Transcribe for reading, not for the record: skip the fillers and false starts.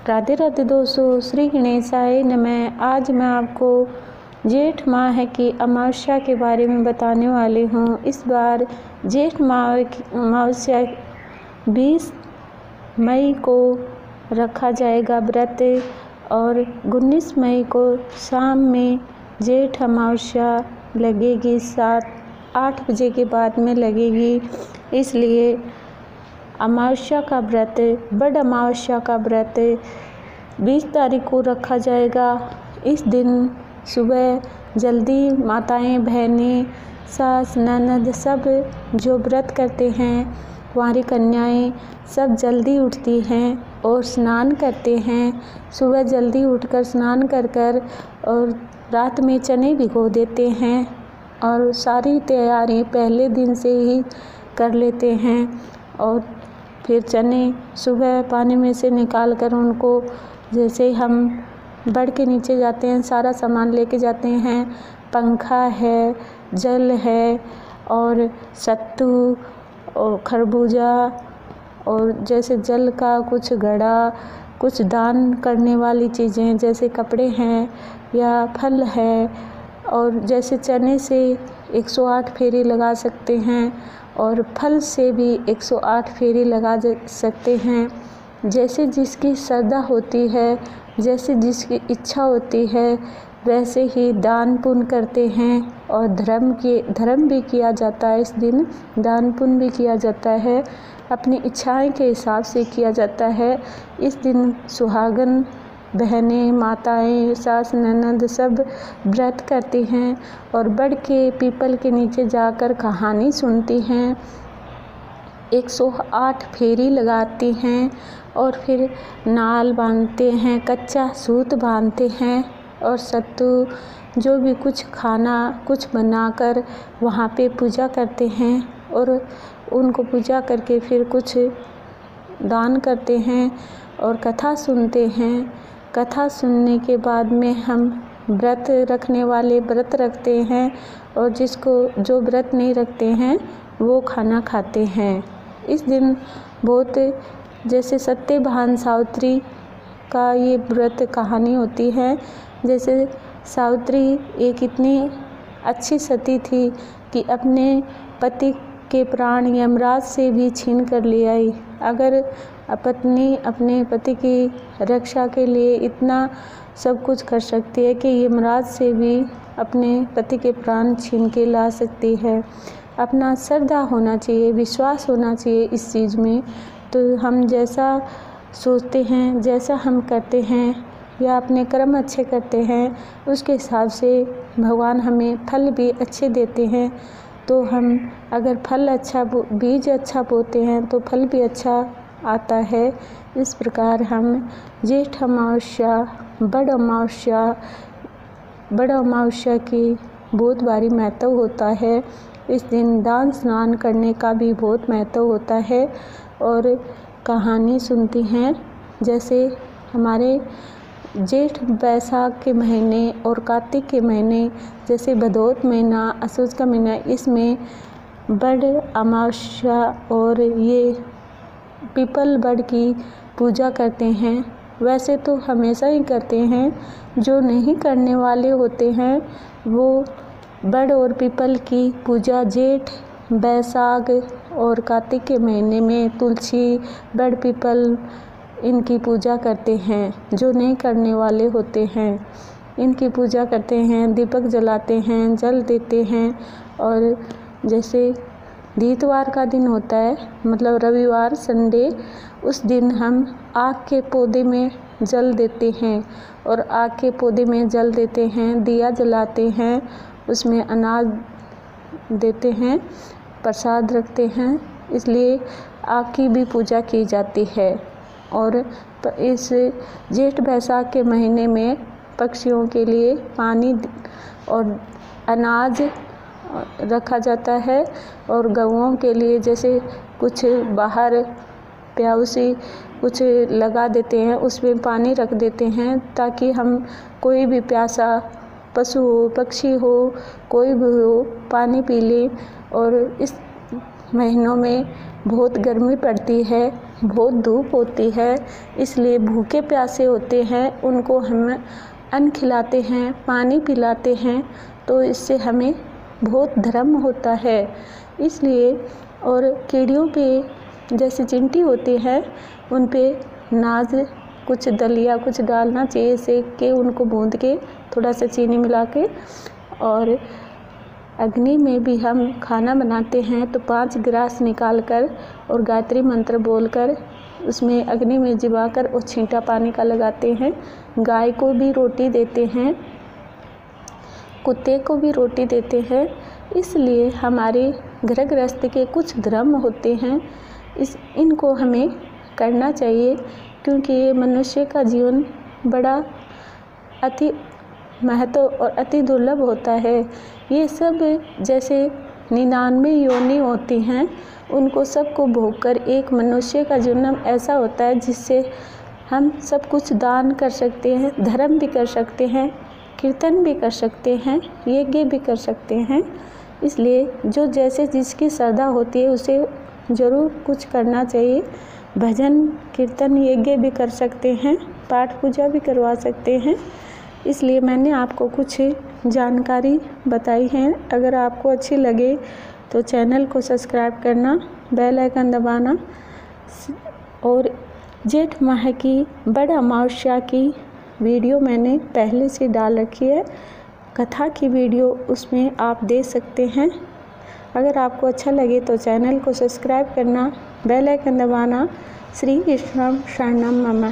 राधे राधे दोस्तों, श्री गणेशाय नमः। आज मैं आपको जेठ माह की अमावस्या के बारे में बताने वाली हूँ। इस बार जेठ माह की अमावस्या 20 मई को रखा जाएगा व्रत और 19 मई को शाम में जेठ अमावस्या लगेगी, 7-8 बजे के बाद में लगेगी। इसलिए अमावस्या का व्रत, बड़ अमावस्या का व्रत 20 तारीख को रखा जाएगा। इस दिन सुबह जल्दी माताएं, बहनें, सास, ननद सब जो व्रत करते हैं, कुंवारी कन्याएं सब जल्दी उठती हैं और स्नान करते हैं। सुबह जल्दी उठकर स्नान कर और रात में चने भिगो देते हैं और सारी तैयारी पहले दिन से ही कर लेते हैं। और फिर चने सुबह पानी में से निकाल कर उनको, जैसे हम बड़ के नीचे जाते हैं, सारा सामान लेके जाते हैं। पंखा है, जल है और सत्तू और खरबूजा और जैसे जल का कुछ घड़ा, कुछ दान करने वाली चीज़ें जैसे कपड़े हैं या फल है। और जैसे चने से 108 फेरे लगा सकते हैं और फल से भी 108 फेरे लगा सकते हैं। जैसे जिसकी श्रद्धा होती है, जैसे जिसकी इच्छा होती है, वैसे ही दान पुण्य करते हैं। और धर्म भी किया जाता है। इस दिन दान पुण्य भी किया जाता है, अपनी इच्छाएं के हिसाब से किया जाता है। इस दिन सुहागन बहनें, माताएं, सास, ननद सब व्रत करती हैं और बड़ के पीपल के नीचे जाकर कहानी सुनती हैं, 108 फेरी लगाती हैं और फिर नाल बांधते हैं, कच्चा सूत बांधते हैं और सत्तू जो भी कुछ खाना कुछ बनाकर वहाँ पे पूजा करते हैं और उनको पूजा करके फिर कुछ दान करते हैं और कथा सुनते हैं। कथा सुनने के बाद में हम व्रत रखने वाले व्रत रखते हैं और जो व्रत नहीं रखते हैं वो खाना खाते हैं। इस दिन बहुत जैसे सत्यभान सावित्री का ये व्रत कहानी होती है। जैसे सावित्री एक इतनी अच्छी सती थी कि अपने पति के प्राण यमराज से भी छीन कर ले आई। अगर पत्नी अपने पति की रक्षा के लिए इतना सब कुछ कर सकती है कि यमराज से भी अपने पति के प्राण छीन के ला सकती है। अपना श्रद्धा होना चाहिए, विश्वास होना चाहिए इस चीज़ में। तो हम जैसा सोचते हैं, जैसा हम करते हैं या अपने कर्म अच्छे करते हैं, उसके हिसाब से भगवान हमें फल भी अच्छे देते हैं। तो हम अगर बीज अच्छा बोते हैं तो फल भी अच्छा आता है। इस प्रकार हम जेठ अमावस्या, बड़ अमावस्या की बहुत भारी महत्व होता है। इस दिन दान स्नान करने का भी बहुत महत्व होता है और कहानी सुनती हैं। जैसे हमारे जेठ बैसाख के महीने और कार्तिक के महीने, जैसे भदोत महीना, असोज का महीना, इसमें बड़ अमावस्या और ये पीपल बड़ की पूजा करते हैं। वैसे तो हमेशा ही करते हैं। जो नहीं करने वाले होते हैं वो बड़ और पीपल की पूजा जेठ, बैसाख और कार्तिक के महीने में तुलसी, बड़, पीपल इनकी पूजा करते हैं। जो नहीं करने वाले होते हैं इनकी पूजा करते हैं, दीपक जलाते हैं, जल देते हैं। और जैसे दीतवार का दिन होता है, मतलब रविवार, संडे, उस दिन हम आग के पौधे में जल देते हैं और आग के पौधे में जल देते हैं, दिया जलाते हैं, उसमें अनाज देते हैं, प्रसाद रखते हैं। इसलिए आग की भी पूजा की जाती है। और इस जेठ बैसाख के महीने में पक्षियों के लिए पानी और अनाज रखा जाता है और गौओं के लिए जैसे कुछ बाहर प्याऊसी कुछ लगा देते हैं, उसमें पानी रख देते हैं ताकि हम कोई भी प्यासा पशु हो, पक्षी हो, कोई भी हो, पानी पी ले। और इस महीनों में बहुत गर्मी पड़ती है बहुत धूप होती है, इसलिए भूखे प्यासे होते हैं, उनको हम अन्न खिलाते हैं, पानी पिलाते हैं, तो इससे हमें बहुत धर्म होता है। इसलिए और कीड़ियों पे जैसे चिंटी होती है, उन पे नाज कुछ दलिया कुछ डालना चाहिए, सेक के उनको भून के थोड़ा सा चीनी मिला के। और अग्नि में भी हम खाना बनाते हैं तो 5 गिलास निकाल कर और गायत्री मंत्र बोलकर उसमें अग्नि में जिबाकर और छींटा पानी का लगाते हैं। गाय को भी रोटी देते हैं, कुत्ते को भी रोटी देते हैं। इसलिए हमारे घर गृहस्थ के कुछ धर्म होते हैं, इनको हमें करना चाहिए, क्योंकि ये मनुष्य का जीवन बड़ा अति महत्व और अति दुर्लभ होता है। ये सब जैसे 99 योनि होती हैं, उनको सबको भोगकर एक मनुष्य का जन्म ऐसा होता है जिससे हम सब कुछ दान कर सकते हैं, धर्म भी कर सकते हैं, कीर्तन भी कर सकते हैं, यज्ञ भी कर सकते हैं। इसलिए जो जैसे जिसकी श्रद्धा होती है उसे ज़रूर कुछ करना चाहिए। भजन कीर्तन यज्ञ भी कर सकते हैं, पाठ पूजा भी करवा सकते हैं। इसलिए मैंने आपको कुछ जानकारी बताई है। अगर आपको अच्छी लगे तो चैनल को सब्सक्राइब करना, बेल आइकन दबाना। और जेठ माह की बड़ अमावस्या की वीडियो मैंने पहले से डाल रखी है, कथा की वीडियो, उसमें आप देख सकते हैं। अगर आपको अच्छा लगे तो चैनल को सब्सक्राइब करना, बेल आइकन दबाना। श्री कृष्णम शरणम मम।